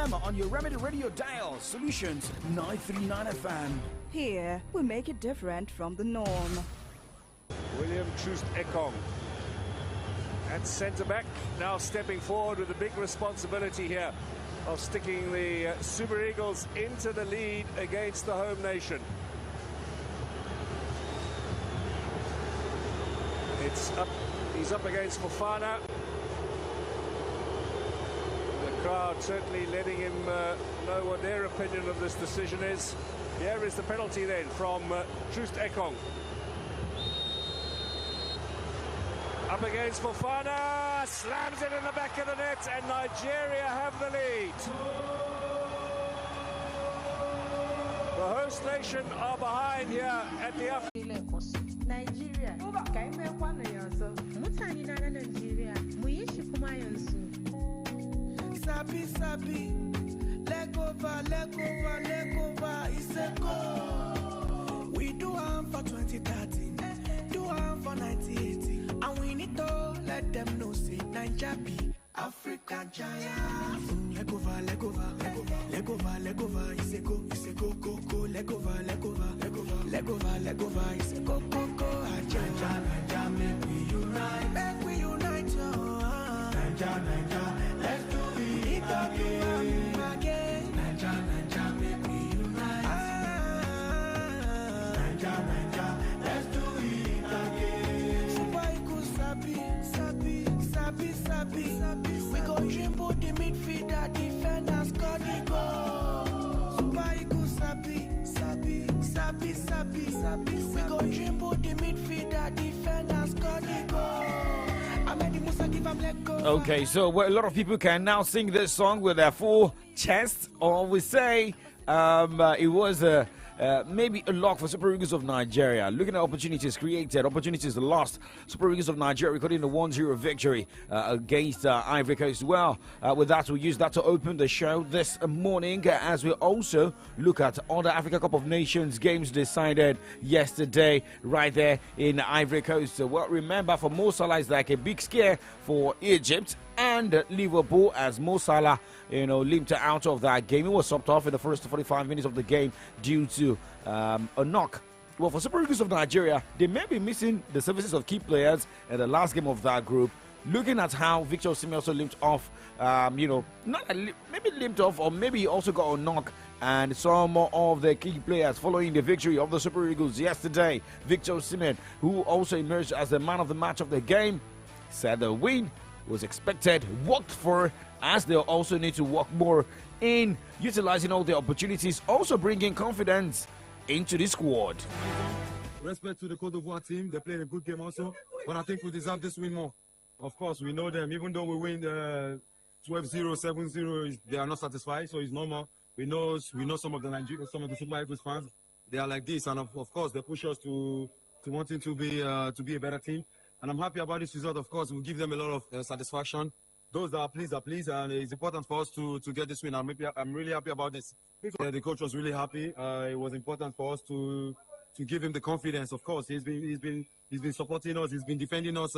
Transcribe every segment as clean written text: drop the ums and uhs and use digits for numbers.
FM on your Remedy Radio dial. Solutions 939 FM. Here, we make it different from the norm. William Troost-Ekong at centre-back, now stepping forward with a big responsibility here of sticking the Super Eagles into the lead against the home nation. He's up against Fofana. The crowd certainly letting him know what their opinion of this decision is. Here is the penalty then from Troost-Ekong. Up against Fofana, slams it in the back of the net, and Nigeria have the lead. The host nation are behind here at the Nigeria, Sabi, leg over, it's a goal. We do one for 2013, do one for 1980, and we need to let them know, say, Nigeria be African giant. Leg over, it's a go, leg over, it's a go, Nigeria, make we unite, Nigeria, let's do it again, Nigeria, make we unite, Nigeria, let's do it again. Super Eagles, sabi, we go dribble the midfielder, defender, score the goal. Super Eagles, sabi, we go dribble the midfielder, defender, score the goal. Okay, so a lot of people can now sing this song with their full chest, or we say it was maybe a lock for Super Eagles of Nigeria. Looking at opportunities created, opportunities lost. Super Eagles of Nigeria recording a 1-0 victory against Ivory Coast. Well, with that, we'll use that to open the show this morning as we also look at other Africa Cup of Nations games decided yesterday right there in Ivory Coast. Well, remember, for Mo Salah, it's like a big scare for Egypt and Liverpool as Mo Salah, limped out of that game. He was subbed off in the first 45 minutes of the game due to a knock. Well, for Super Eagles of Nigeria, they may be missing the services of key players in the last game of that group. Looking at how Victor Osimhen also limped off, maybe limped off, or maybe he also got a knock, and some of the key players following the victory of the Super Eagles yesterday. Victor Osimhen, who also emerged as the man of the match of the game, said the win was expected, worked for, as they also need to work more in utilizing all the opportunities, also bringing confidence into the squad. Respect to the Côte d'Ivoire team, they played a good game also, but I think we deserve this win more. Of course, we know them, even though we win 12-0, 7-0, they are not satisfied, so it's normal. We know some of the Nigerians, some of the Super Eagles fans, they are like this, and of course they push us to wanting to be a better team. And I'm happy about this result. Of course, we'll give them a lot of satisfaction. Those that are pleased, and it's important for us to get this win. I'm really happy about this. The coach was really happy. It was important for us to give him the confidence. Of course, he's been supporting us. He's been defending us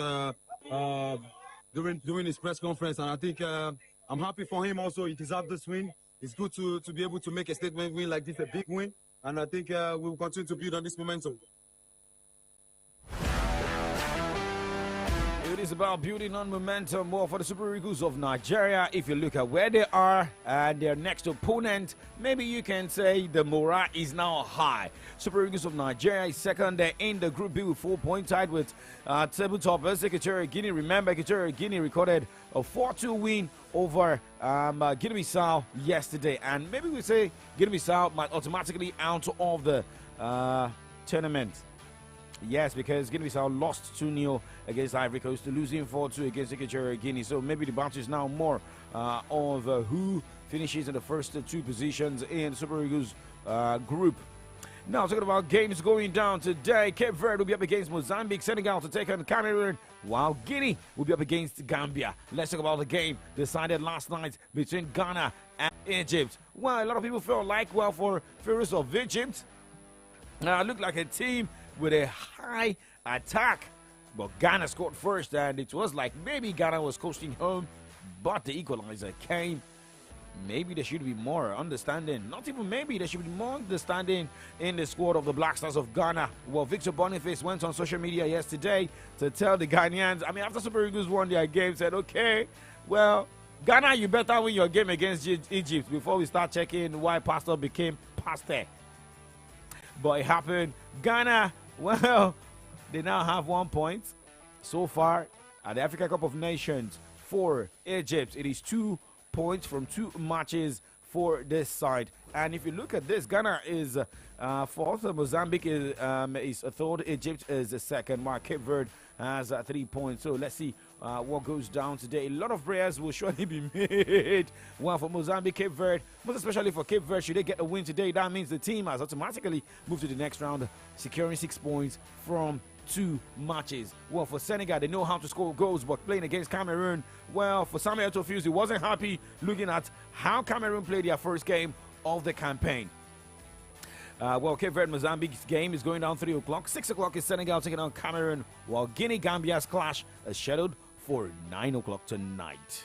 during his press conference, and I think I'm happy for him. Also, he deserves this win. It's good to be able to make a statement win like this, a big win, and I think we will continue to build on this momentum. It is about building on momentum more for the Super Eagles of Nigeria. If you look at where they are and their next opponent, maybe you can say the morale is now high. Super Eagles of Nigeria is second there in the Group B with 4 points, tied with table toppers Equatorial Guinea. Remember, Equatorial Guinea recorded a 4-2 win over Guinea-Bissau yesterday, and maybe we say Guinea-Bissau might automatically out of the tournament. Yes, because Guinea-Bissau lost 2-0 against Ivory Coast, losing 4-2 against Equatorial Guinea. So maybe the battle is now more of who finishes in the first two positions in Super Eagles group. Now, talking about games going down today, Cape Verde will be up against Mozambique, Senegal to take on Cameroon, while Guinea will be up against Gambia. Let's talk about the game decided last night between Ghana and Egypt. Well, a lot of people felt like, well, for Pharaohs of Egypt, looked like a team with a high attack, but Ghana scored first, and it was like maybe Ghana was coasting home, but the equalizer came maybe there should be more understanding. Not even maybe, there should be more understanding in the squad of the Black Stars of Ghana. Well, Victor Boniface went on social media yesterday to tell the Ghanaians, I mean, after Super Eagles won their game, said, okay, well, Ghana, you better win your game against Egypt before we start checking why Pastor became Pastor. But it happened. Ghana, well, they now have 1 point so far at the Africa Cup of Nations. For Egypt, it is 2 points from 2 matches for this side. And if you look at this, Ghana is fourth, Mozambique is third, Egypt is the second, while Cape Verde has 3 points. So let's see what goes down today. A lot of prayers will surely be made. Well, for Mozambique, Cape Verde, most especially for Cape Verde, should they get a win today, that means the team has automatically moved to the next round, securing 6 points from 2 matches. Well, for Senegal, they know how to score goals, but playing against Cameroon, well, for Samuel Eto'o, he wasn't happy looking at how Cameroon played their first game of the campaign. Well, Cape Verde Mozambique's game is going down 3 o'clock. 6 o'clock is Senegal taking on Cameroon, while Guinea Gambia's clash is scheduled for 9 o'clock tonight.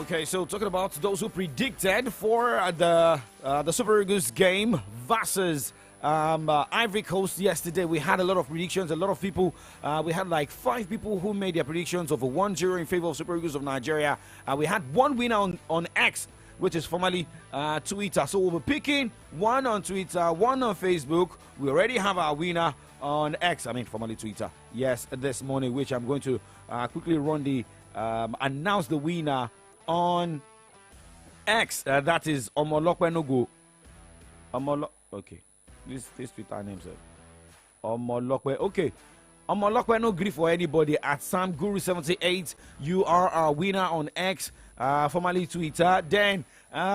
Okay, so talking about those who predicted for the Super Eagles game versus Ivory Coast yesterday, we had a lot of predictions. A lot of people, we had like 5 people who made their predictions of a 1-0 in favor of Super Eagles of Nigeria. We had 1 winner on X, which is formerly Twitter. So we'll be picking 1 on Twitter, 1 on Facebook. We already have our winner on X, I mean formerly Twitter. Yes, this morning, which I'm going to quickly run the announce the winner on X. That is Omolokwe Nogo. Okay. This Twitter name, sir. Omolokwe. Okay. Omolokwe no grief for anybody at SamGuru78. You are our winner on X, formerly Twitter. Then,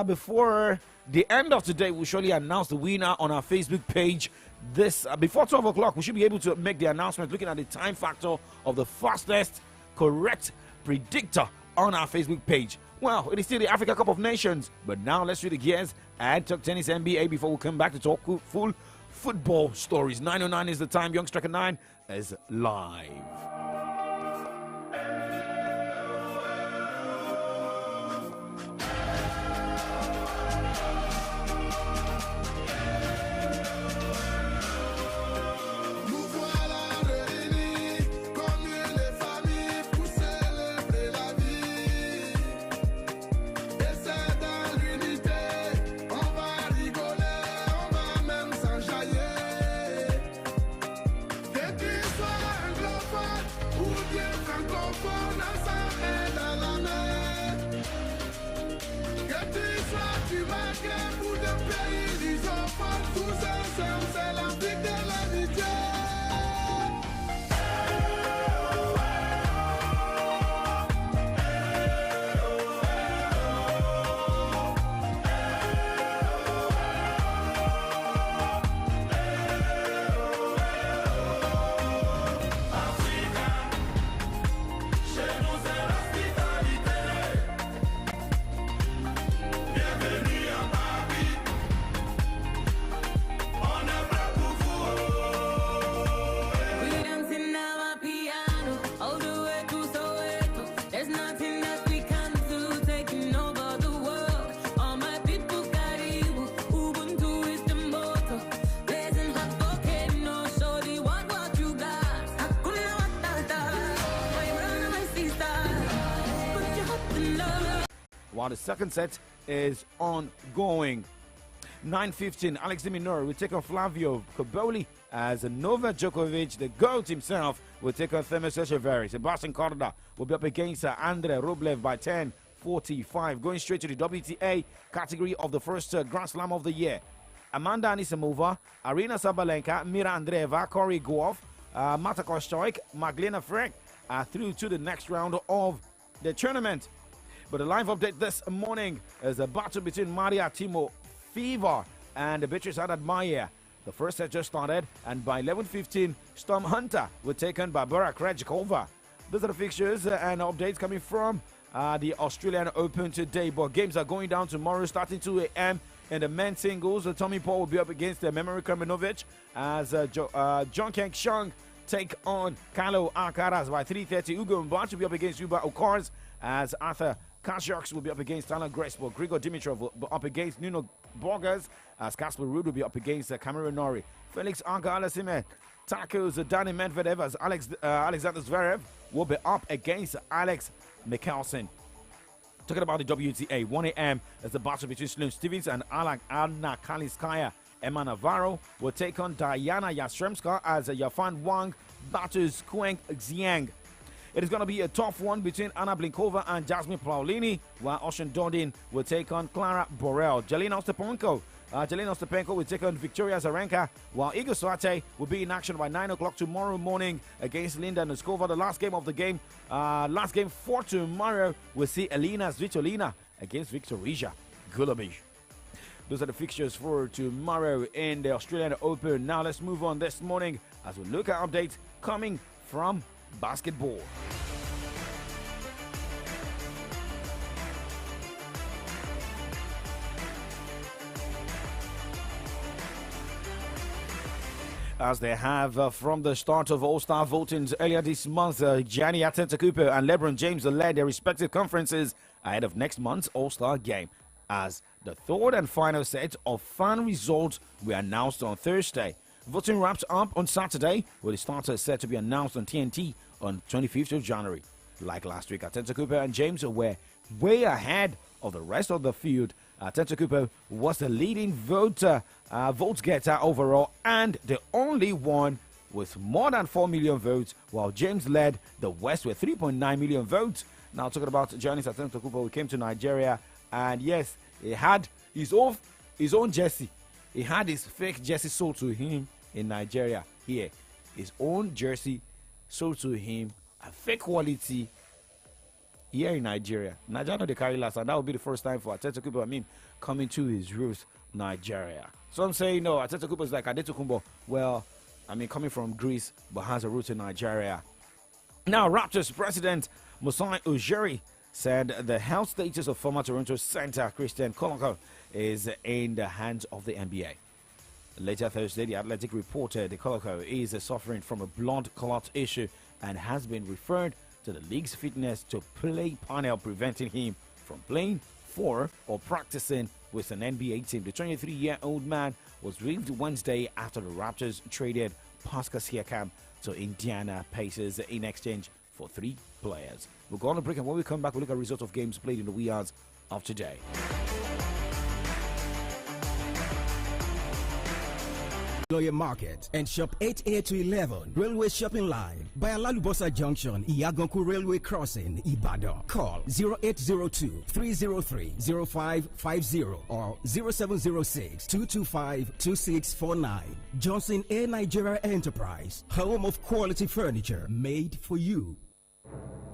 before the end of today, we'll surely announce the winner on our Facebook page. This before 12 o'clock, we should be able to make the announcement looking at the time factor of the fastest correct predictor on our Facebook page. Well, it is still the Africa Cup of Nations, but now let's switch the gears and talk tennis NBA before we come back to talk full football stories. 9:09 is the time. Young Striker 9 is live. While the second set is ongoing. 9:15, Alex de Minaur will take on Flavio Cobolli as Novak Djokovic, the GOAT himself, will take on Themis Echeverry. Sebastian Corda will be up against Andrei Rublev by 10:45. Going straight to the WTA category of the first Grand Slam of the year. Amanda Anisimova, Arina Sabalenka, Mira Andreeva, Corey Goff, Marta Kostoik, Magdalena Frek are through to the next round of the tournament. But the live update this morning is a battle between Maria Timofeeva and Beatrice Haddad-Mayer. The first set just started, and by 11:15, Storm Hunter will take on Barbara Krejcikova. Those are the fixtures and updates coming from the Australian Open today, but games are going down tomorrow starting 2 a.m. In the men's singles. Tommy Paul will be up against Memory Kremlinovic as John Keng Shang take on Carlo Alcaraz by 3:30. Ugo Mbac will be up against Yuba Okars as Arthur Kashyaks will be up against Alan Grespo. Grigor Dimitrov will be up against Nuno Borges as Casper Ruud will be up against Cameron Norrie. Felix Auger-Aliassime tackles Danny Medvedev as Alexander Zverev will be up against Alex Mikkelsen. Talking about the WTA, 1 a.m. as the battle between Sloane Stevens and Anna Kalinskaya. Emma Navarro will take on Diana Yastremska as Yafan Wang battles Kuang Xiang. It is going to be a tough one between Anna Blinkova and Jasmine Paolini, while Ocean Dodin will take on Clara Borel. Jelena Ostapenko will take on Victoria Zarenka, while Igor Swiatek will be in action by 9 o'clock tomorrow morning against Linda Noskova. The last game of the game, last game for tomorrow, will see Elina Svitolina against Victoria Gulubic. Those are the fixtures for tomorrow in the Australian Open. Now let's move on this morning as we look at updates coming from basketball. As they have from the start of All-Star votings earlier this month, Gianni Antetokounmpo and LeBron James led their respective conferences ahead of next month's All-Star game, as the third and final set of fan results were announced on Thursday. Voting wraps up on Saturday, with the starters set to be announced on TNT on 25th of January. Like last week, Antetokounmpo and James were way ahead of the rest of the field. Antetokounmpo was the leading vote getter overall and the only one with more than 4 million votes, while James led the West with 3.9 million votes. Now talking about Giannis Antetokounmpo, who came to Nigeria, and yes, he had his own jersey. He had his fake jersey sold to him in Nigeria. Here, his own jersey sold to him, a fake quality here in Nigeria. Nigeria know they carry last, and that will be the first time for Antetokounmpo, coming to his roots, Nigeria. So I'm saying, no, Antetokounmpo is like Adetokunbo. Well, coming from Greece, but has a root in Nigeria. Now, Raptors president Masai Ujiri said the health status of former Toronto center Christian Koloko is in the hands of the NBA. Later Thursday, The Athletic reported the Koloko is suffering from a blood clot issue and has been referred to the league's fitness to play panel, preventing him from playing for or practicing with an NBA team. The 23-year-old man was relieved Wednesday after the Raptors traded Pascal Siakam to Indiana Pacers in exchange for 3 players. We'll go on a break, and when we come back, we'll look at results of games played in the wee hours of today. Lawyer Market and shop 8A to 11 Railway Shopping Line by Alalubosa Junction, Iyaganku Railway Crossing, Ibadan. Call 0802-303-0550 or 0706-225-2649. Johnson A. Nigeria Enterprise, home of quality furniture made for you.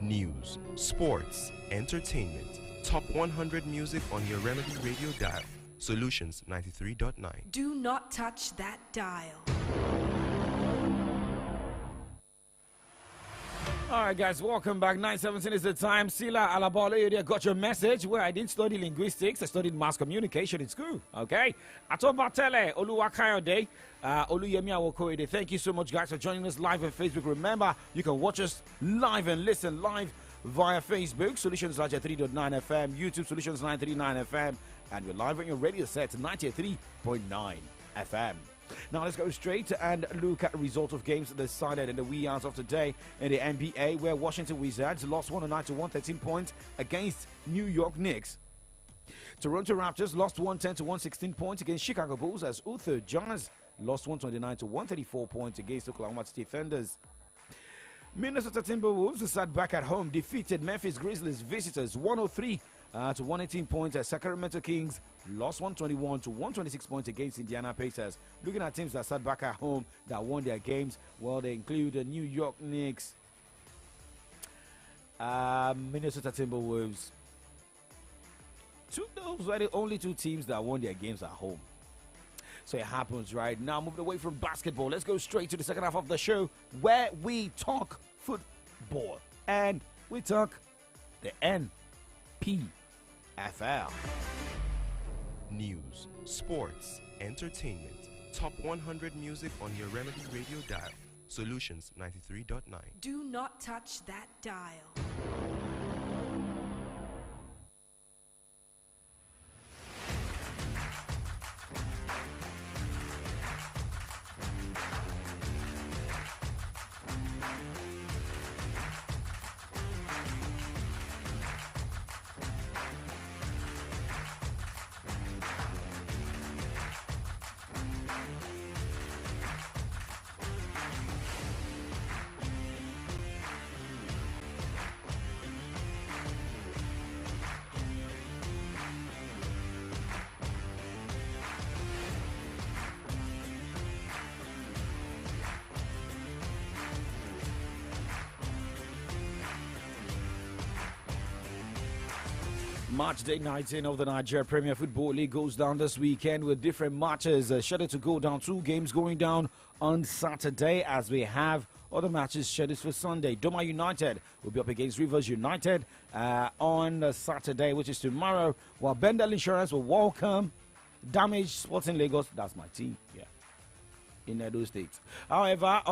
News, sports, entertainment, top 100 music on your Remedy Radio dial. Solutions 93.9. Do not touch that dial. All right, guys, welcome back. 9:17 is the time. Sila Alabole, got your message. Where I didn't study linguistics, I studied mass communication in school. Okay, Atobatele Oluwakayode, Oluyemi Awokoede. Thank you so much, guys, for joining us live on Facebook. Remember, you can watch us live and listen live via Facebook, Solutions 93.9 FM, YouTube Solutions 939 FM, and we're live on your radio set 93.9 FM. Now let's go straight and look at the result of games decided in the wee hours of today in the NBA, where Washington Wizards lost 109 to 113 points against New York Knicks. Toronto Raptors lost 110 to 116 points against Chicago Bulls, as Utah Jazz lost 129 to 134 points against Oklahoma City Thunders. Minnesota Timberwolves sat back at home, defeated Memphis Grizzlies visitors 103 to 118 points, as Sacramento Kings lost 121 to 126 points against Indiana Pacers. Looking at teams that sat back at home that won their games, well, they include the New York Knicks, Minnesota Timberwolves. Those were the only 2 teams that won their games at home. So it happens right now. Moving away from basketball, let's go straight to the second half of the show, where we talk football and we talk the NPFL. News, sports, entertainment. Top 100 music on your Remedy Radio dial. Solutions 93.9. Do not touch that dial. Match day 19 of the Nigeria Premier Football League goes down this weekend with different matches scheduled to go down. 2 games going down on Saturday, as we have other matches scheduled for Sunday. Doma United will be up against Rivers United on Saturday, which is tomorrow, while Bendel Insurance will welcome Damaged Sporting Lagos. That's my team, yeah, in Edo State. However,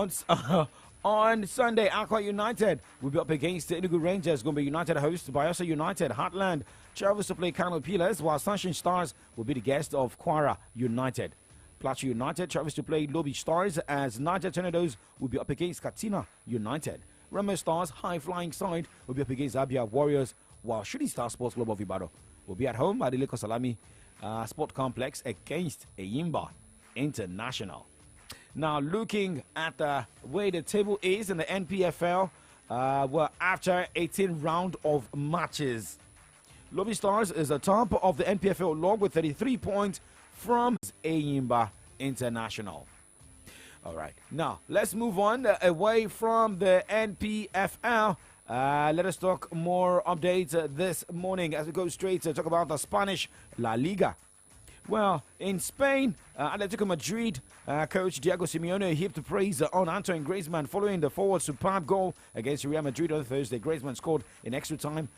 on Sunday, Aqua United will be up against the Enugu Rangers. Going to be United host by Bayelsa United. Heartland travels to play Kano Pillars, while Sunshine Stars will be the guest of Kwara United. Plateau United travels to play Lobby Stars, as Niger Tornadoes will be up against Katsina United. Remo Stars, high-flying side, will be up against Abia Warriors, while Shooting Star Sports Club of Ibadan will be at home at the Lagos Salami Sport Complex against Eyimba International. Now, looking at the way the table is in the NPFL, after 18 round of matches, Lobby Stars is atop of the NPFL log with 33 points from Eyimba International. All right, now let's move on away from the NPFL. Let us talk more updates this morning as we go straight to talk about the Spanish La Liga. Well, in Spain, Atletico Madrid coach Diego Simeone heaped praise on Antoine Griezmann following the forward's superb goal against Real Madrid on Thursday. Griezmann scored in extra time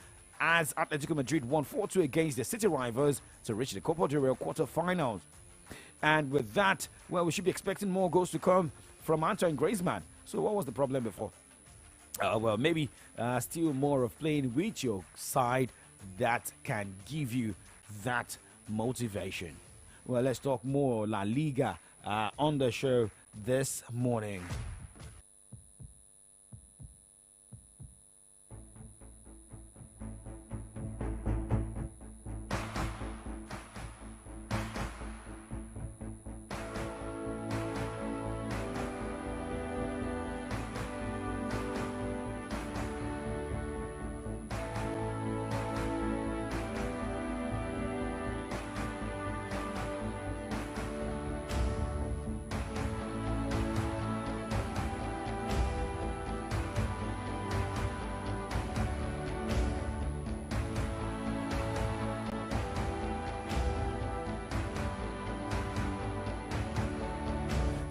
as Atletico Madrid won 4-2 against the city rivals to reach the Copa del Rey quarterfinals. And with that, well, we should be expecting more goals to come from Antoine Griezmann. So what was the problem before? Well, maybe still more of playing with your side that can give you that motivation. Well, let's talk more La Liga on the show this morning.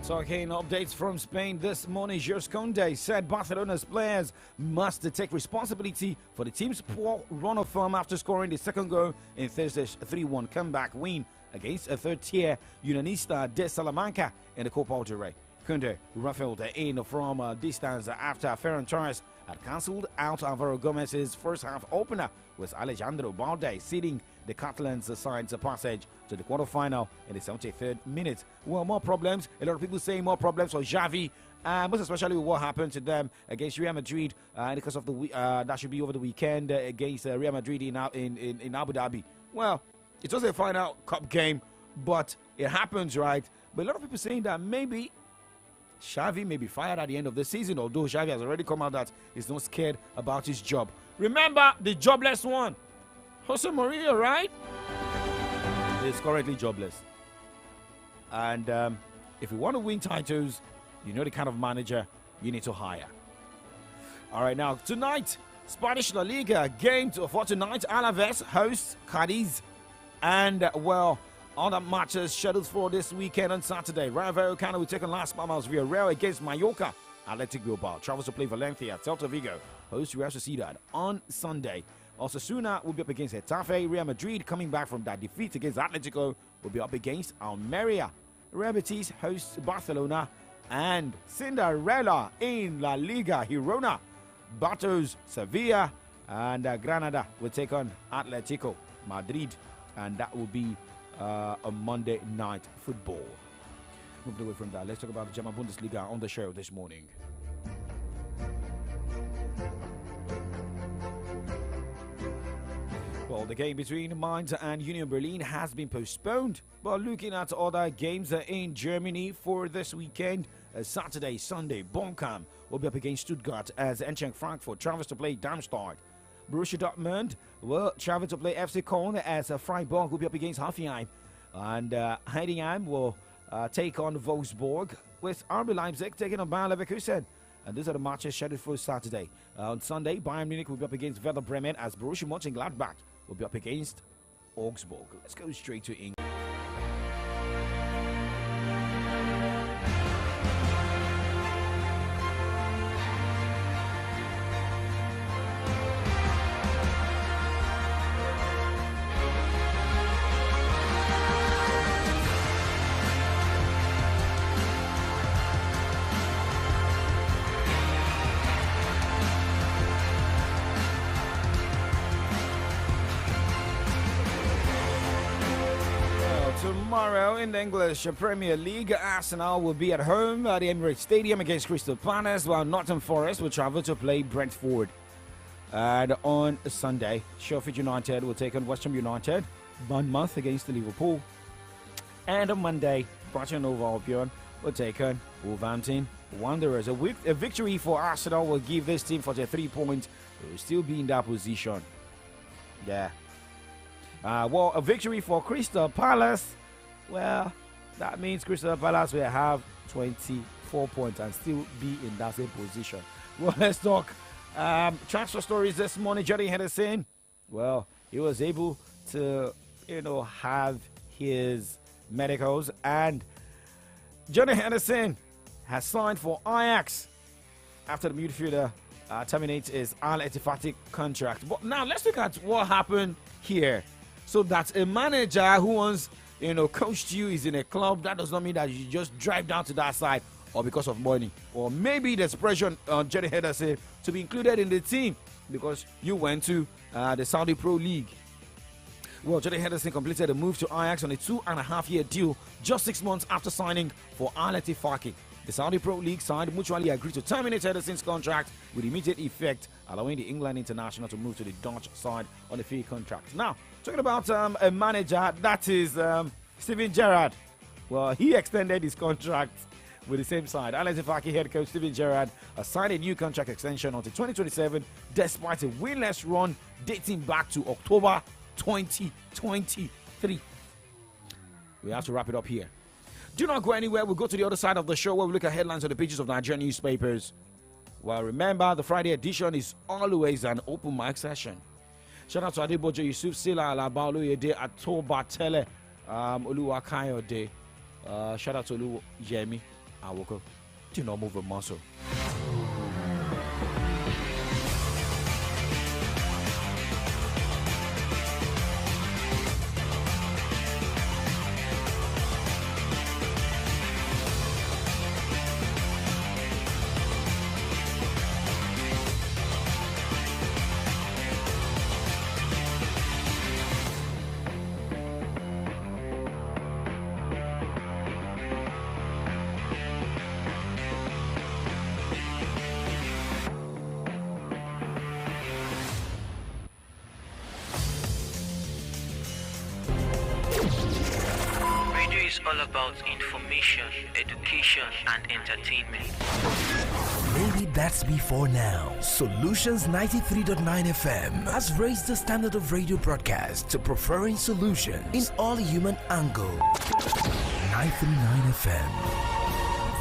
Talking updates from Spain this morning, Jules Koundé said Barcelona's players must take responsibility for the team's poor run of form after scoring the second goal in Thursday's 3-1 comeback win against a third-tier Unionista de Salamanca in the Copa del Rey. Koundé ruffled in from distance after Ferran Torres had cancelled out Alvaro Gomez's first-half opener, with Alejandro Balde seeding the Catalans' side's passage to the quarterfinal in the 73rd minute. Well, more problems. A lot of people saying more problems for Xavi, most especially with what happened to them against Real Madrid, because of the that should be over the weekend against Real Madrid in Abu Dhabi. Well, it was a final cup game, but it happens, right? But a lot of people saying that maybe Xavi may be fired at the end of the season, although Xavi has already come out that he's not scared about his job. Remember the jobless one, Jose Mourinho, right? He's currently jobless. And if you want to win titles, you know the kind of manager you need to hire. All right, now, tonight, Spanish La Liga game for tonight. Alaves hosts Cadiz. And, well, other matches scheduled for this weekend on Saturday. Rayo Vallecano will take on Las Palmas Villarreal against Mallorca. Athletic Bilbao travels to play Valencia. Celta Vigo hosts Real Sociedad on Sunday. Osasuna will be up against Getafe. Real Madrid, coming back from that defeat against Atletico, will be up against Almeria. Real Betis hosts Barcelona. And Cinderella in La Liga, Girona battles Sevilla. And Granada will take on Atletico Madrid. And that will be a Monday night football. Moving away from that, let's talk about the German Bundesliga on the show this morning. Well, the game between Mainz and Union Berlin has been postponed. But looking at other games in Germany for this weekend, Saturday, Sunday, Bochum will be up against Stuttgart as Eintracht Frankfurt travels to play Darmstadt. Borussia Dortmund will travel to play FC Köln as Freiburg will be up against Hoffenheim. And Heidenheim will take on Wolfsburg, with RB Leipzig taking on Bayer Leverkusen. And these are the matches scheduled for Saturday. On Sunday, Bayern Munich will be up against Werder Bremen as Borussia Mönchengladbach will be up against Augsburg. Let's go straight to England. Tomorrow in the English Premier League, Arsenal will be at home at the Emirates Stadium against Crystal Palace, while Nottingham Forest will travel to play Brentford. And on Sunday, Sheffield United will take on West Ham United, Bournemouth against Liverpool. And on Monday, Brighton Hove Albion will take on Wolverhampton Wanderers. A victory for Arsenal will give this team 43 points. They will still be in that position. Yeah. Well, a victory for Crystal Palace. Well, that means Crystal Palace will have 24 points and still be in that same position. Well, let's talk transfer stories this morning. Johnny Henderson, well, he was able to, have his medicals. And Johnny Henderson has signed for Ajax after the midfielder terminates his Al Ettifaq contract. But now let's look at what happened here. So that's a manager who once, coached you, is in a club. That does not mean that you just drive down to that side or because of money. Or maybe there's pressure on Johnny Henderson to be included in the team because you went to the Saudi Pro League. Well, Johnny Henderson completed a move to Ajax on a 2.5-year deal just 6 months after signing for Al Ettifaq. The Saudi Pro League side mutually agreed to terminate Henderson's contract with immediate effect, allowing the England international to move to the Dutch side on a free contract. Now, talking about a manager, that is Steven Gerrard. Well, he extended his contract with the same side. Al Ettifaq head coach Steven Gerrard signed a new contract extension until 2027 despite a winless run dating back to October 2023. We have to wrap it up here. Do not go anywhere. We'll go to the other side of the show where we look at headlines on the pages of Nigerian newspapers. Well, remember, the Friday edition is always an open mic session. Shout out to Adebojo Yusuf, Sila Alaba, Oluyede, Atoba Tele, Oluwa Kayode. Shout out to Olu Yemi Awoko. Do not move a muscle. All about information, education, and entertainment. Maybe that's before now. Solutions 93.9 FM has raised the standard of radio broadcast to preferring solutions in all human angle. 939 FM,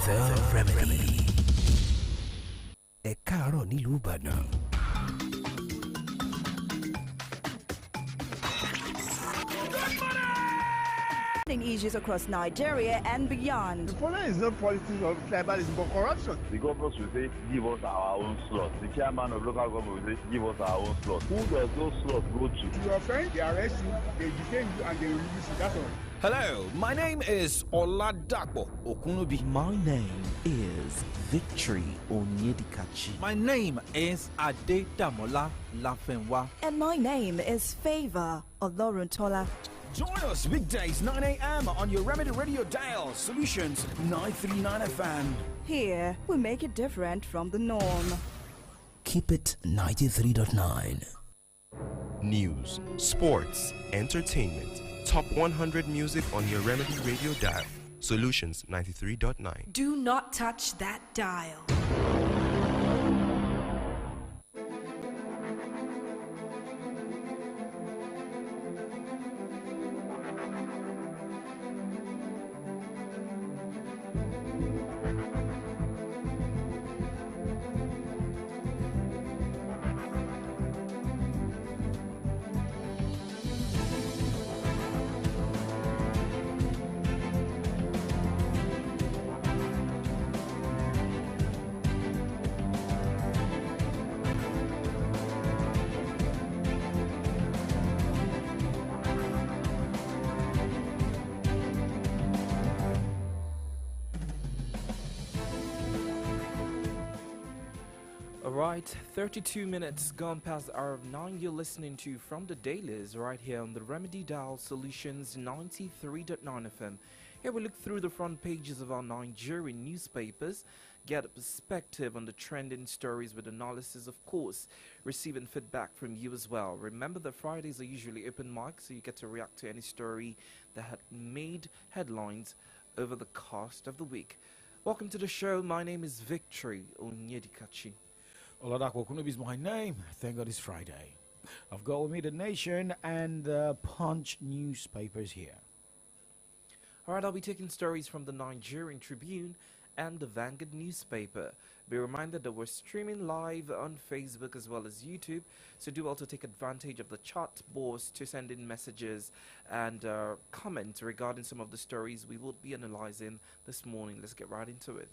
the remedy. Ekaro Nilubana. burning issues across Nigeria and beyond. The problem is not politics or tribalism, but corruption. The governors will say, give us our own slot. The chairman of local government will say, give us our own slot. Who does those slots go to? Your friend, they arrest you, they detain you, and they release you. That's all. Hello, my name is OLADAPO Okunubi. My name is Victory Onyedikachi. My name is Adedamola Lafenwa. And my name is Favor Oloruntola. Join us weekdays 9 a.m. on your Remedy Radio dial, Solutions 939 FM. Here, we make it different from the norm. Keep it 93.9. News, sports, entertainment. Top 100 music on your Remedy Radio dial. Solutions 93.9. Do not touch that dial. Right, 32 minutes gone past the hour of 9. You're listening to From the Dailies right here on the Remedy Dial Solutions 93.9 FM. Here we look through the front pages of our Nigerian newspapers, get a perspective on the trending stories with analysis, of course, receiving feedback from you as well. Remember that Fridays are usually open mic, so you get to react to any story that had made headlines over the course of the week. Welcome to the show. My name is Victory Onyedikachi. OLADAPO Okunubi is my name. Thank God it's Friday. I've got with me the Nation and the Punch newspapers here. Alright, I'll be taking stories from the Nigerian Tribune and the Vanguard newspaper. Be reminded that we're streaming live on Facebook as well as YouTube, so do also take advantage of the chat boards to send in messages and comment regarding some of the stories we will be analyzing this morning. Let's get right into it.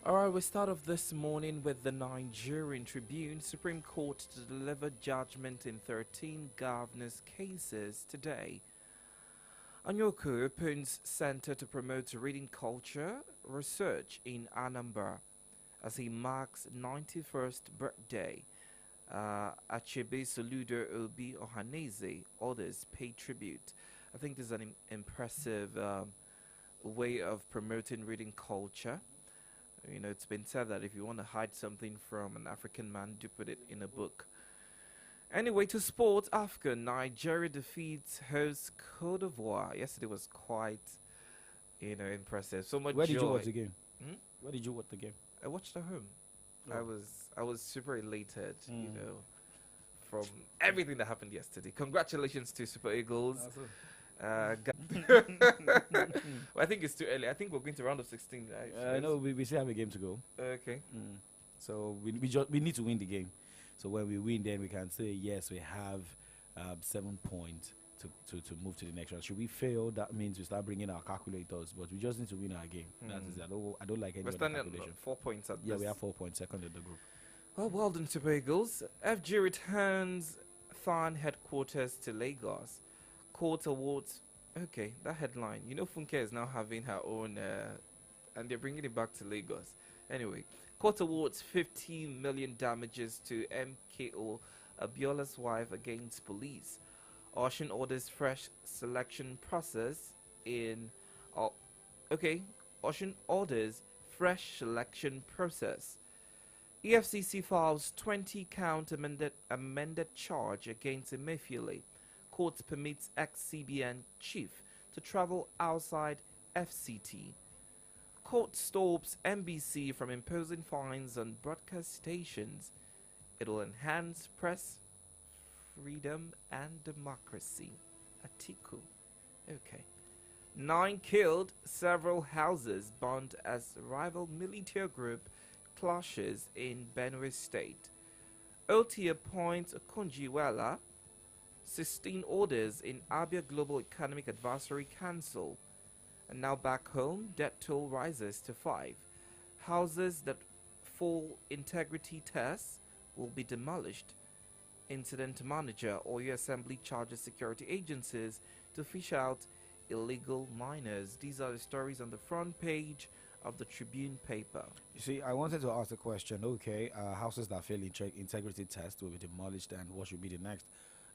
Alright, we start off this morning with the Nigerian Tribune. Supreme Court to deliver judgment in 13 governors' cases today. Anyoko opens Center to promote reading culture research in Anambra as he marks 91st birthday. Achebe Soludo Obi Ohaneze, others pay tribute. I think this is an impressive way of promoting reading culture. You know, it's been said that if you want to hide something from an African man, do put it in a book. Anyway, to sports, Africa, Nigeria defeats host Cote d'Ivoire. Yesterday was quite, impressive. So much Where joy. did you watch the game? Where did you watch the game? I watched at home. Oh. I was super elated, from everything that happened yesterday. Congratulations to Super Eagles. Well, I think it's too early. I think we're going to round of 16, right? No, we still have a game to go. Okay. So we need to win the game. So when we win, then we can say yes, we have 7 points to move to the next round. Should we fail, that means we start bringing our calculators. But we just need to win our game. That is, I don't like any other calculation. 4 points at we have 4 points, second in the group. Well done, Super Eagles. FG returns FAN headquarters to Lagos. Court awards. Okay, that headline. Funke is now having her own, and they're bringing it back to Lagos. Anyway, court awards 15 million damages to MKO Abiola's wife against police. Ocean orders fresh selection process in. Ocean orders fresh selection process. EFCC files 20-count amended charge against Emefiele. Court permits ex-CBN chief to travel outside FCT. Court stops NBC from imposing fines on broadcast stations. It will enhance press freedom and democracy. Atiku. Okay. 9 killed, several houses burned as rival military group clashes in Benue State. OT appoints Kunjiwela, 16 orders in Abia Global Economic Advisory Council. And now back home, death toll rises to 5. Houses that fall integrity tests will be demolished. Incident manager Oyo Assembly charges security agencies to fish out illegal miners. These are the stories on the front page of the Tribune paper. You see, I wanted to ask the question, okay, houses that fail integrity test will be demolished, and what should be the next?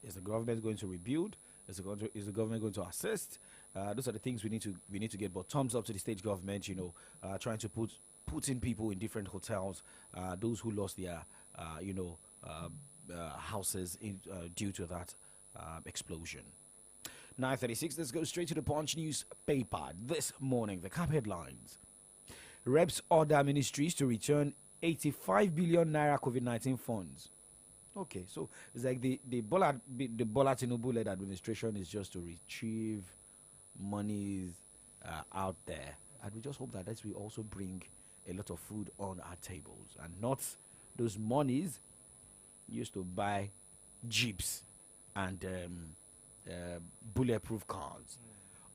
Is the government going to rebuild? Is the government going to assist? Those are the things we need to get. But thumbs up to the state government, trying to put in people in different hotels, those who lost their, houses due to that explosion. 9:36. Let's go straight to the Punch newspaper this morning. The cap headlines: Reps order ministries to return 85 billion naira COVID-19 funds. Okay, so it's like the Bola Tinubu-led administration is just to retrieve monies out there, and we just hope that this will also bring a lot of food on our tables, and not those monies used to buy jeeps and bulletproof cars.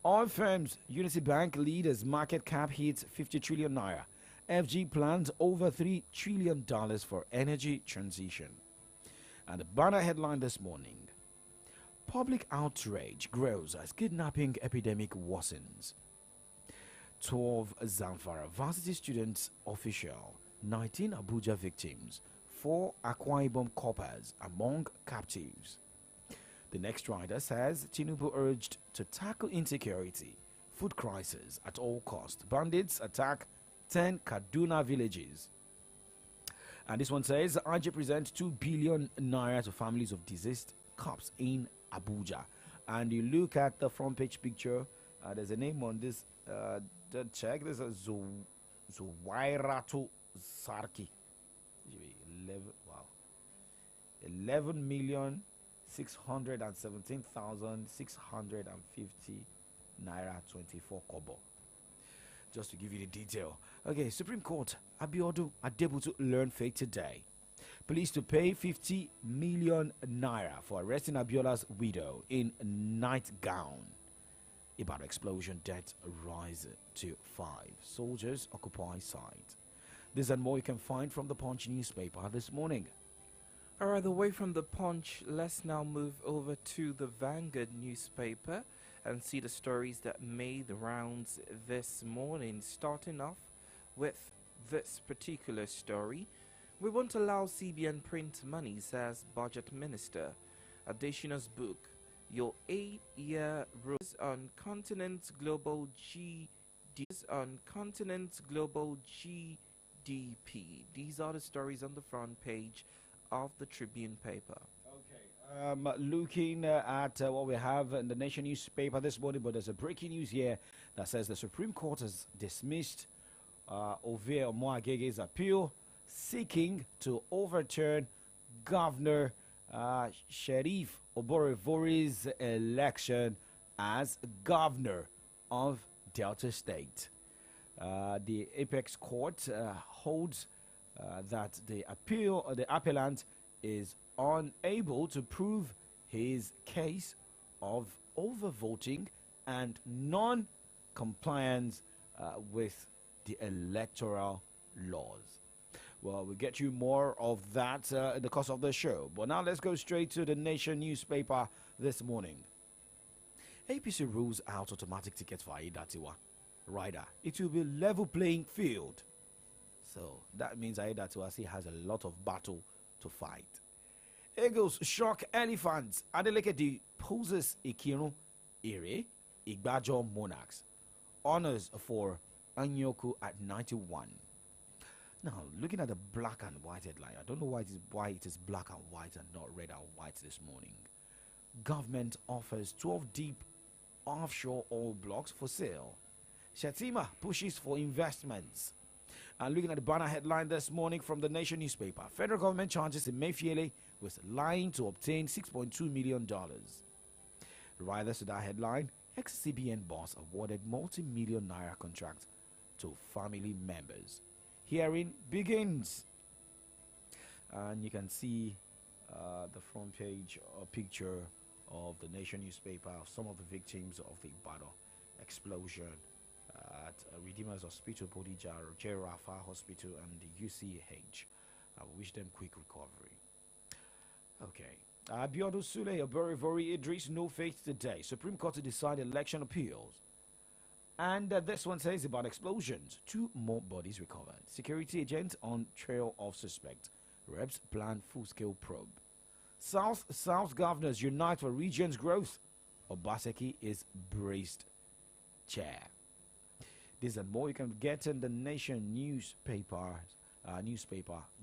All firms, Unity Bank leaders market cap hits 50 trillion naira. FG plans over $3 trillion for energy transition. And the banner headline this morning: Public outrage grows as kidnapping epidemic worsens. 12 Zamfara varsity students official, 19 Abuja victims, 4 Akwa Ibom coppers among captives. The next rider says Tinubu urged to tackle insecurity, food crisis at all costs. Bandits attack 10 Kaduna villages. And this one says IJ presents 2 billion naira to families of deceased cops in Abuja. And you look at the front page picture, there's a name on this. Check. There's a Zuwairatu Sarki. 11,617,650 naira 24 kobo. Just to give you the detail. Okay, Supreme Court, Abiodun Adebutu learned fate today. Police to pay 50 million naira for arresting Abiola's widow in nightgown. About explosion, death rise to 5. Soldiers occupy site. This and more you can find from the Punch newspaper this morning. Alright, away from the Punch, let's now move over to the Vanguard newspaper and see the stories that made the rounds this morning. Starting off with this particular story: we won't allow CBN print money, says Budget Minister. Adesina's book, Your 8-Year Rules on Continent's Global GDP. These are the stories on the front page of the Tribune paper. Looking at what we have in the Nation newspaper this morning, but there's a breaking news here that says the Supreme Court has dismissed Ovie Omoagege's appeal seeking to overturn Governor Sheriff Oborevori's election as governor of Delta State. The Apex Court holds that the appellant is unable to prove his case of overvoting and non-compliance with the electoral laws. Well, we'll get you more of that in the course of the show. But now let's go straight to the Nation newspaper this morning. APC rules out automatic tickets for Aidatiwa rider. It will be level playing field. So that means Aidatiwa still has a lot of battle to fight. Eagles shock elephants. Adeleke deposes Ikirun Ire Igbajo Monarchs. Honors for Anyoku at 91. Now, looking at the black and white headline, I don't know why it is black and white and not red and white this morning. Government offers 12 deep offshore oil blocks for sale. Shatima pushes for investments. And looking at the banner headline this morning from the Nation newspaper, federal government charges Emefiele with lying to obtain $6.2 million. Riders to that headline, ex-CBN boss awarded multi-million naira contract to family members. Hearing begins. And you can see the front page picture of the Nation newspaper of some of the victims of the Ibadan explosion at Redeemer's Hospital, Bodija, J. Rafa Hospital, and the UCH. I wish them quick recovery. Okay. Abiodun Sule, Oborivori Idris, no faith today. Supreme Court to decide election appeals. And this one says about explosions. 2 more bodies recovered. Security agents on trail of suspect. Reps plan full-scale probe. South governors unite for region's growth. Obaseki is braced chair. This and more you can get in the Nation newspaper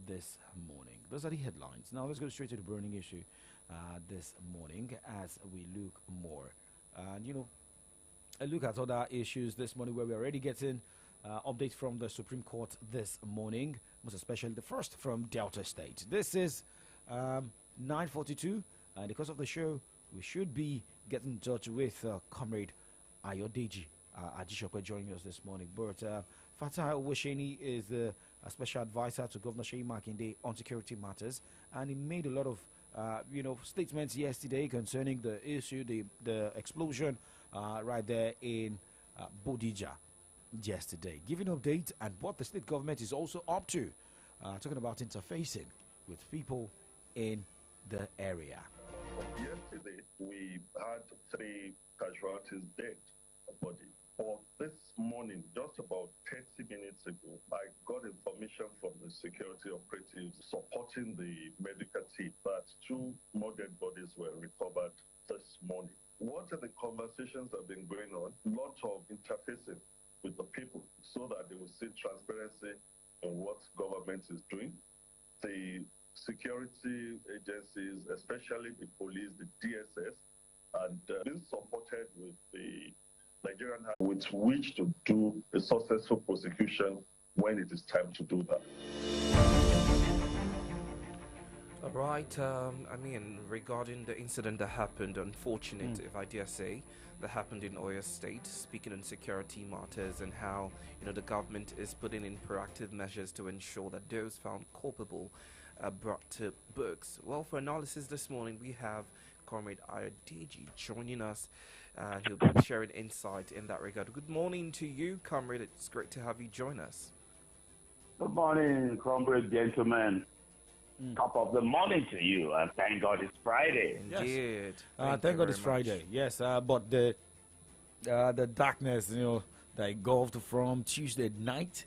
this morning. Those are the headlines. Now let's go straight to the burning issue this morning as we look more. And a look at other issues this morning where we're already getting updates from the Supreme Court this morning, most especially the first from Delta State. This is 9:42, and because of the show, we should be getting in touch with Comrade Ayodeji Ajishope joining us this morning. But Fatah Owasheni is a special advisor to Governor Sheyi Makinde on security matters, and he made a lot of statements yesterday concerning the issue, the explosion right there in Bodija yesterday, giving updates and what the state government is also up to, talking about interfacing with people in the area. Yesterday, we had 3 casualties dead body. But this morning, just about 30 minutes ago, I got information from the security operatives supporting the medical team that 2 more dead bodies were recovered this morning. What are the conversations that have been going on? Lot of interfacing with the people so that they will see transparency in what government is doing. The security agencies, especially the police, the DSS, and being supported with the Nigerian with which to do a successful prosecution when it is time to do that. All right. Regarding the incident that happened, unfortunate, if I dare say, that happened in Oyo State, speaking on security matters and how, the government is putting in proactive measures to ensure that those found culpable are brought to books. Well, for analysis this morning, we have Comrade Ayodeji joining us, and he'll be sharing insight in that regard. Good morning to you, Comrade. It's great to have you join us. Good morning, comrade, gentlemen. Top of the morning to you, and thank God it's Friday. Indeed. Yes. Thank God it's Friday. Yes, but the darkness, that engulfed from Tuesday night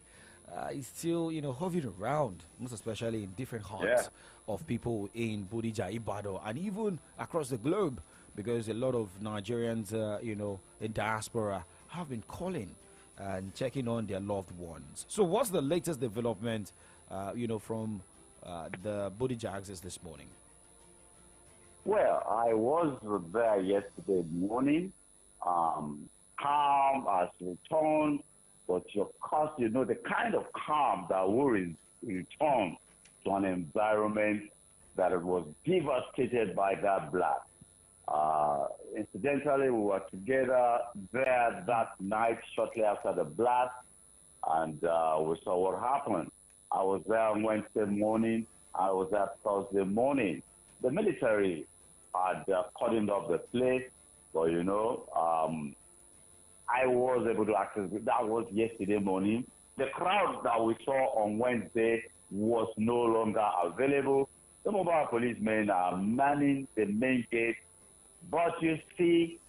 is still, hovering around, most especially in different hearts of people in Bodija, Ibadan, and even across the globe, because a lot of Nigerians, in diaspora have been calling and checking on their loved ones. So what's the latest development, from the Bodija access this morning? Well, I was there yesterday morning. Calm has returned, but of course, the kind of calm that will return to an environment that was devastated by that blast. Incidentally, we were together there that night shortly after the blast, and we saw what happened. I was there on Wednesday morning. I was there Thursday morning. The military had cordoned off the place, but I was able to access it. That was yesterday morning. The crowd that we saw on Wednesday was no longer available. The mobile policemen are manning the main gate, but you see,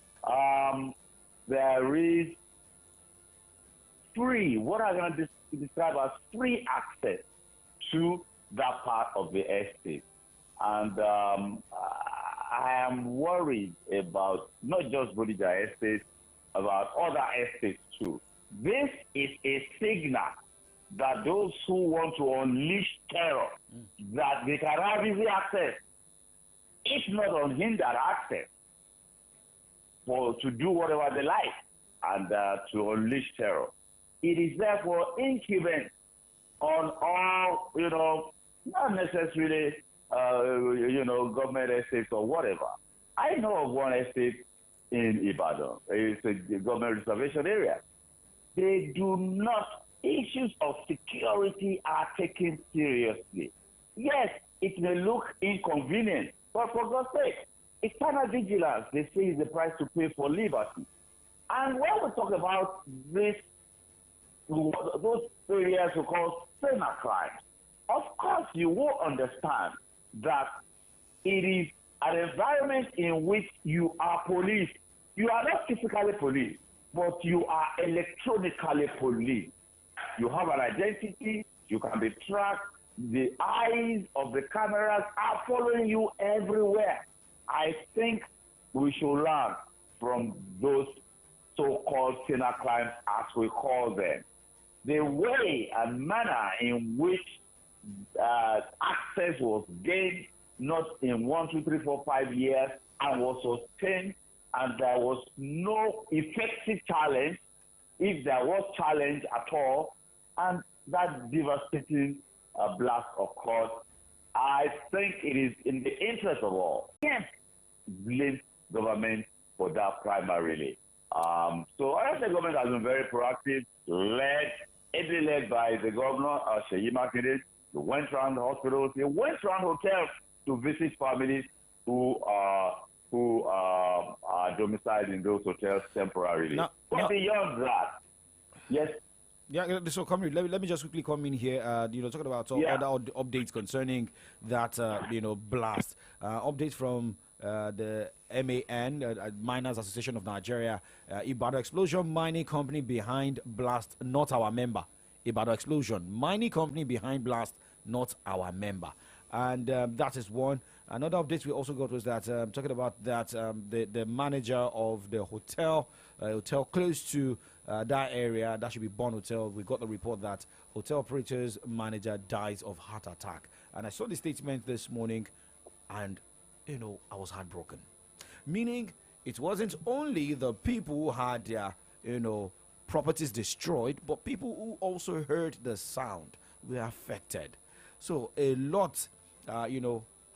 there is free, what I'm going to describe as free access to that part of the estate. And I am worried about not just Bodija estate, about other estates too. This is a signal that those who want to unleash terror, that they can have easy access, if not unhindered access, to do whatever they like and to unleash terror. It is therefore incumbent on all, not necessarily, government estates or whatever. I know of one estate in Ibadan. It's a government reservation area. They do not, issues of security are taken seriously. Yes, it may look inconvenient, but for God's sake, eternal vigilance, they say, is the price to pay for liberty. And when we talk about this, those areas we call cyber crimes, of course you will understand that it is an environment in which you are policed. You are not physically policed, but you are electronically policed. You have an identity, you can be tracked, the eyes of the cameras are following you everywhere. I think we should learn from those so-called cyber crimes, as we call them. The way and manner in which access was gained, not in 1, 2, 3, 4, 5 years, and was sustained, and there was no effective challenge, if there was challenge at all, and that devastating blast occurred. I think it is in the interest of all. Yes, blame government for that primarily. So I think the government has been very proactive, led by the governor, Sheyi Makinde. He went around the hospitals, he went around hotels to visit families who are domiciled in those hotels temporarily. But beyond that, yes. Yeah, so comrade, let me just quickly come in here. Talking about other updates concerning that, blast. Updates from the MAN, Miners Association of Nigeria. Ibadan Explosion Mining Company behind blast, not our member. Ibadan Explosion Mining Company behind blast, not our member. And that is one. Another update we also got was that talking about that the manager of the hotel close to that area, that should be Bond Hotel. We got the report that hotel operator's manager dies of heart attack. And I saw the statement this morning, and I was heartbroken. Meaning, it wasn't only the people who had their properties destroyed, but people who also heard the sound were affected. So a lot,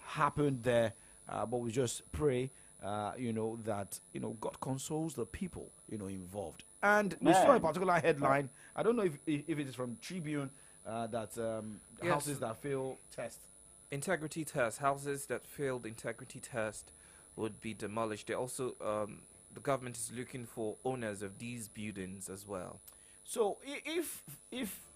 happened there, but we just pray, that God consoles the people, involved. And we saw a particular headline. I don't know if it is from Tribune that houses that fail test. Integrity test. Houses that failed integrity test would be demolished. They also, the government is looking for owners of these buildings as well. So if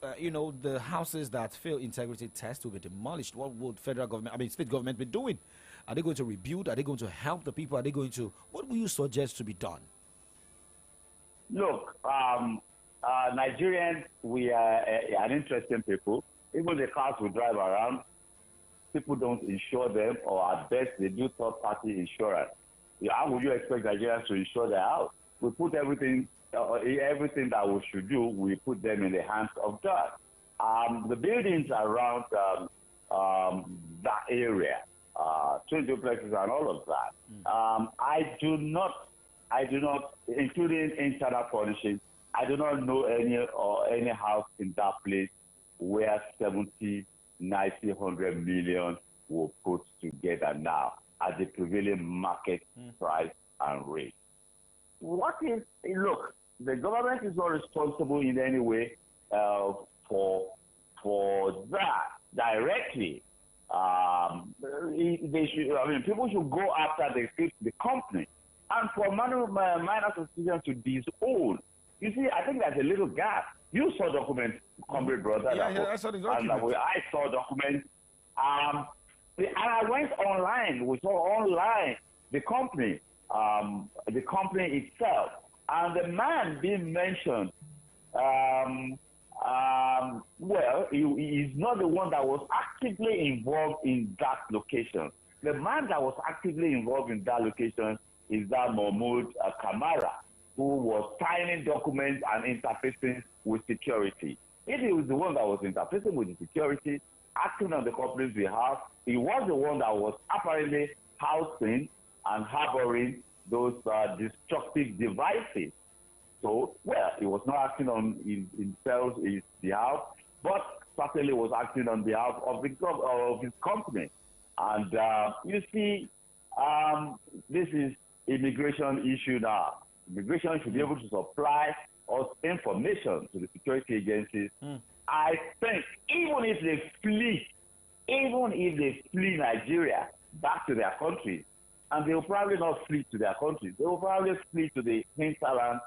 the houses that fail integrity test will be demolished, what would state government be doing? Are they going to rebuild? Are they going to help the people? What will you suggest to be done? Look, Nigerians, we are an interesting people. Even the cars we drive around, people don't insure them, or at best they do third-party insurance. How would you expect Nigerians to insure their house? We put everything that we should do, we put them in the hands of God. The buildings around that area, 20 duplexes and all of that, I do not, including internal furnishings, I do not know any house in that place where 70, 90, 100 million will put together now at the prevailing market price and rate. Look, the government is not responsible in any way for that directly. People should go after the company. And for miners association to disown, you see, I think there's a little gap. You saw documents, comrade brother. I saw the document. I saw documents. And I went online. We saw online the company itself. And the man being mentioned, he is not the one that was actively involved in that location. The man that was actively involved in that location is that Mahmoud Kamara, who was signing documents and interfacing with security. If he was the one that was interfacing with the security, acting on the company's behalf, he was the one that was apparently housing and harboring those destructive devices. So, well, he was not acting on himself, his behalf, but certainly was acting on behalf of his company. And you see, this is immigration issue now. Immigration should be able to supply us information to the security agencies. I think even if they flee Nigeria back to their country, and they will probably not flee to their country, they will probably flee to the hinterland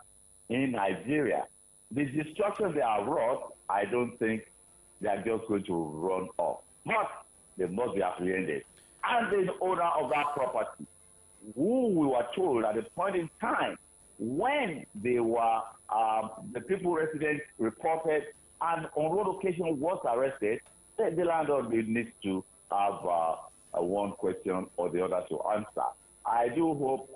in Nigeria. The destruction they have wrought, I don't think they are just going to run off. But they must be apprehended. And the owner of that property, who we were told at the point in time when they were, the people residents reported and on road occasion was arrested, the landlord needs to have one question or the other to answer. I do hope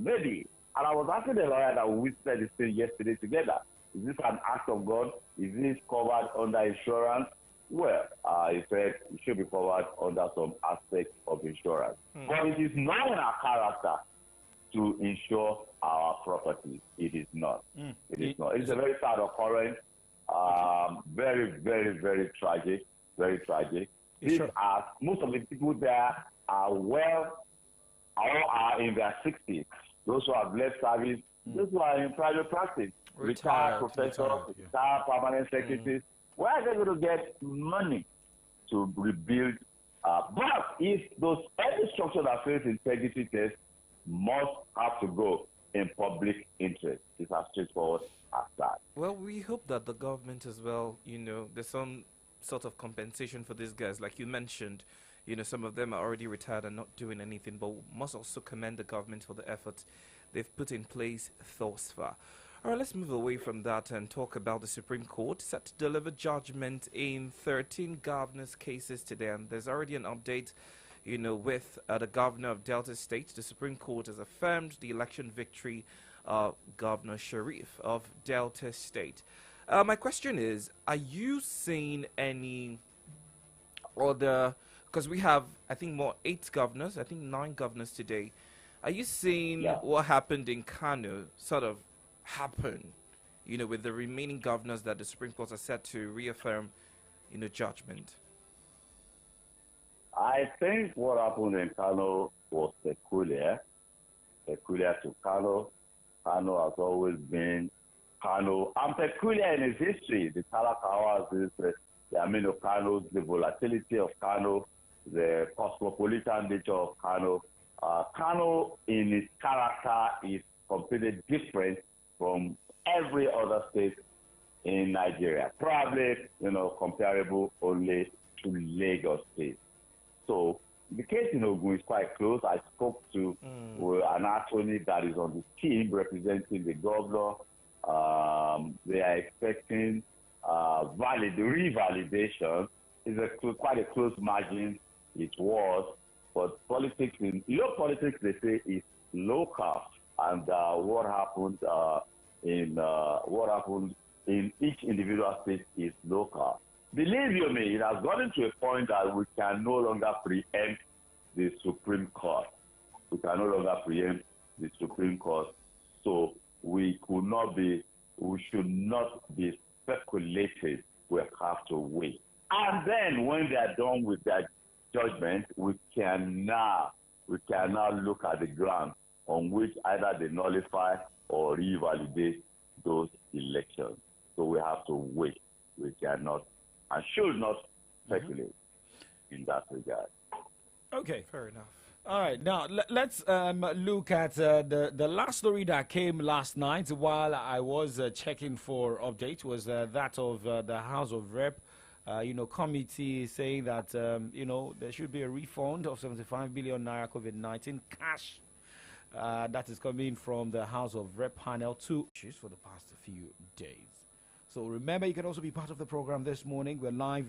maybe, and I was asking the lawyer that we said this thing yesterday together, is this an act of God? Is this covered under insurance? Well, he said it should be covered under some aspect of insurance. But it is not in our character to insure our property. It is not. It is not. It's a very sad occurrence. Very, very, very tragic. Very tragic. These are, most of the people there are well or are in their 60s. Those who have left service, those who are in private practice, retired professors, retired permanent secretaries. Where are they going to get money to rebuild? But if those any structure that fails integrity test must have to go in public interest. It's as straightforward as that. Well, we hope that the government as well, there's some sort of compensation for these guys. Like you mentioned, some of them are already retired and not doing anything, but we must also commend the government for the efforts they've put in place thus far. All right, let's move away from that and talk about the Supreme Court set to deliver judgment in 13 governors' cases today. And there's already an update, with the governor of Delta State. The Supreme Court has affirmed the election victory of Governor Sharif of Delta State. My question is, are you seeing any other, because we have, I think, 9 governors today. Are you seeing what happened in Kano sort of happen, with the remaining governors that the Supreme Court are set to reaffirm, judgment? I think what happened in Kano was peculiar to Kano. Kano has always been Kano, and peculiar in its history. The Talakawas, the Amino Kanos, the volatility of Kano, the cosmopolitan nature of Kano. Kano in its character is completely different from every other state in Nigeria. Probably, comparable only to Lagos State. So the case in Ogun is quite close. I spoke to an attorney that is on the team representing the governor. They are expecting revalidation. It's quite a close margin. It was, but politics politics they say is local, and what happened in each individual state is local. Believe you me, it has gotten to a point that we can no longer preempt the Supreme Court. We can no longer preempt the Supreme Court. So we should not be speculated. We have to wait. And then when they are done with their judgment, we can now look at the ground on which either they nullify or revalidate those elections. So we have to wait. We cannot and should not speculate in that regard. Okay. Fair enough. All right. Now, let's look at the last story that came last night while I was checking for updates was that of the House of Rep, committee saying that, there should be a refund of 75 billion naira COVID-19 cash. That is coming from the House of Rep panel to issues for the past few days. So remember, you can also be part of the program this morning. We're live,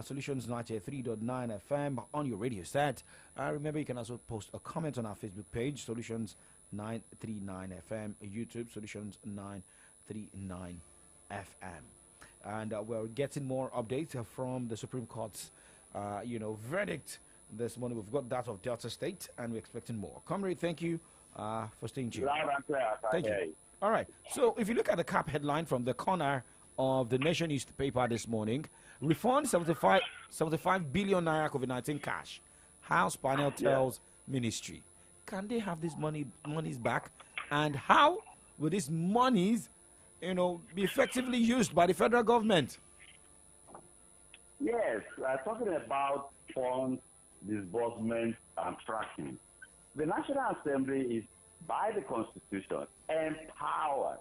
Solutions 93.9 FM on your radio set. Remember, you can also post a comment on our Facebook page, Solutions 939 FM, YouTube, Solutions 939 FM. And we're getting more updates from the Supreme Court's, verdict this morning. We've got that of Delta State, and we're expecting more. Comrade, thank you for staying tuned. Loud and clear. Thank you. All right. So if you look at the cap headline from the corner of the Nation newspaper this morning, refund 75 billion naira COVID-19 cash. House panel tells ministry. Can they have these monies back? And how will these monies, be effectively used by the federal government? Yes, talking about funds, disbursement, and tracking. The National Assembly is, by the Constitution, empowered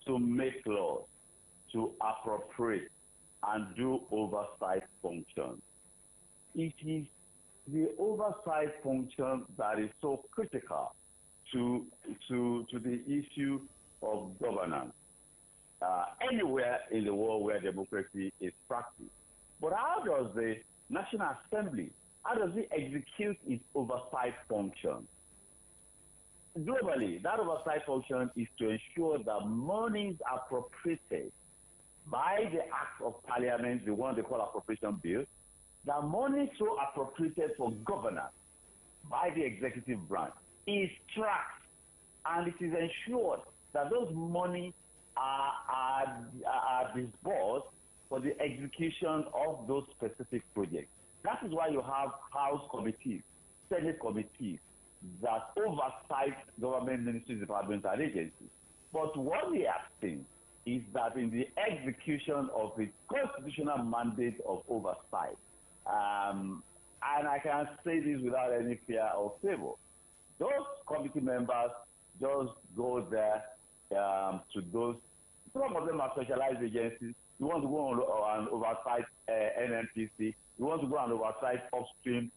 to make laws, to appropriate, and do oversight functions. It is the oversight function that is so critical to the issue of governance anywhere in the world where democracy is practiced. But how does the National Assembly, how does it execute its oversight function? Globally, that oversight function is to ensure that monies appropriated by the Act of Parliament, the one they call Appropriation Bill, that money so appropriated for governance by the executive branch is tracked, and it is ensured that those money are disbursed for the execution of those specific projects. That is why you have House committees, Senate committees that oversight government ministries, departments, and agencies. But what we have seen is that in the execution of the constitutional mandate of oversight, and I can say this without any fear or favor, those committee members just go there to those, some of them are specialized agencies. You want to go on and oversight NNPC, you want to go and oversight upstream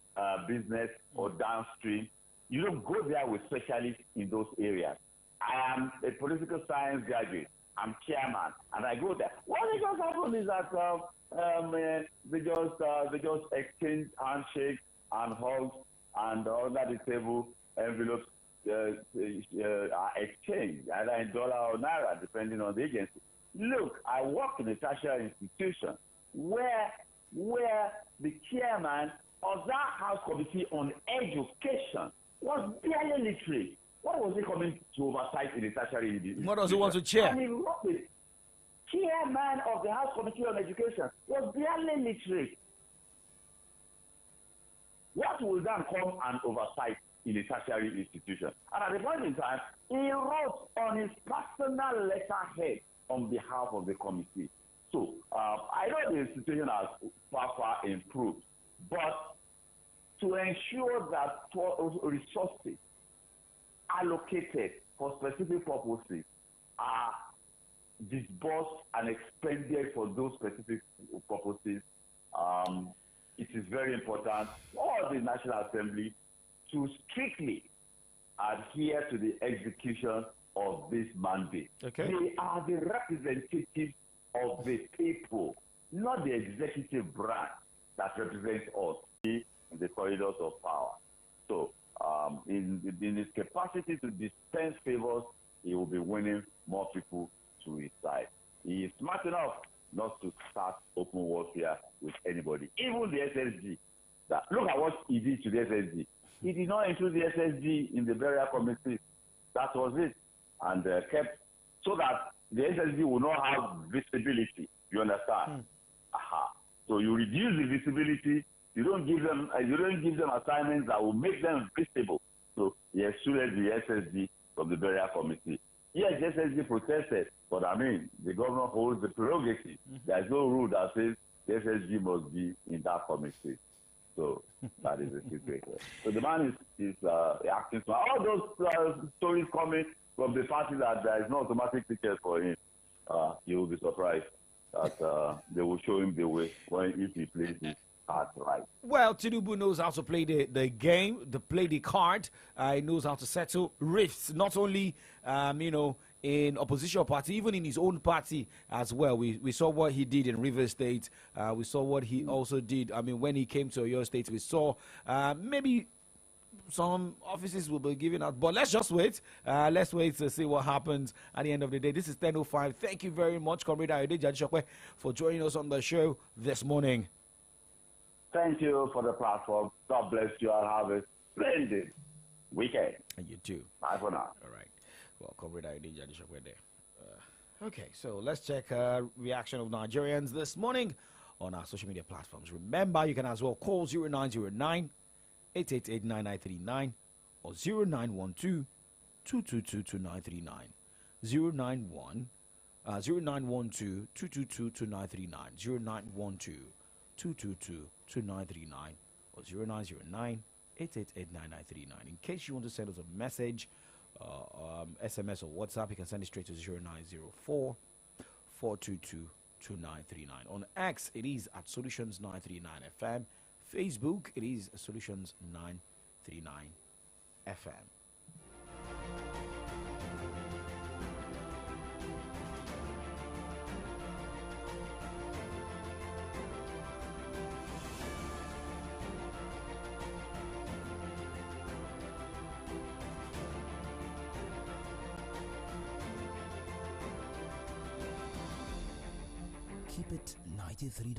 business or downstream. You don't go there with specialists in those areas. I am a political science graduate. I'm chairman, and I go there. What it just happened is that they just exchange handshakes and hugs, and under the table envelopes are exchanged, either in dollar or naira, depending on the agency. Look, I work in a tertiary institution where the chairman of that House Committee on Education was barely literate. What was he coming to oversight in the tertiary institution? What does he want to chair? I mean, the chairman of the House Committee on Education was barely literate. What will then come and oversight in a tertiary institution? And at the point in time, he wrote on his personal letterhead on behalf of the committee. So I know the institution has far improved, but to ensure that resources allocated for specific purposes are disbursed and expended for those specific purposes, it is very important for the National Assembly to strictly adhere to the execution of this mandate. Okay. They are the representatives of the people, not the executive branch that represents us in the corridors of power. So, in his capacity to dispense favors, he will be winning more people to his side. He is smart enough not to start open warfare with anybody, even the SSG. Look at what he did to the SSG. He did not include the SSG in the burial committee. That was it. And kept so that the SSG will not have visibility. You understand? So you reduce the visibility. You don't give them assignments that will make them visible. So he excluded the SSG from the burial committee. Yes, the SSG protested, but I mean, the governor holds the prerogative. There is no rule that says the SSG must be in that committee. So that is the situation. So the man is acting smart. All those stories coming from the party that there is no automatic ticket for him, he will be surprised that they will show him the way if he plays his card right. Well, Tinubu knows how to play the game, to play the card. He knows how to settle rifts, not only in opposition party, even in his own party as well. We saw what he did in Rivers State. We saw what he also did. I mean, when he came to Oyo State, we saw maybe some offices will be given out, but let's just wait. Let's wait to see what happens at the end of the day. This is 10:05. Thank you very much, Comrade Ayode Jadishokwe, for joining us on the show this morning. Thank you for the platform. God bless you and have a splendid weekend. And you too. Bye for now. All right. Well, comrade Adeja Adishokwe. Okay, so let's check reaction of Nigerians this morning on our social media platforms. Remember, you can as well call 0909 888 9939 or 0912 222 2939. 0912 222 2939. 0912 222 2939 or 0909 888 9939. In case you want to send us a message, SMS or WhatsApp, you can send it straight to 0904 422 2939. On X, it is at Solutions 939 FM. Facebook, it is Solutions 939 FM. Keep it 93.9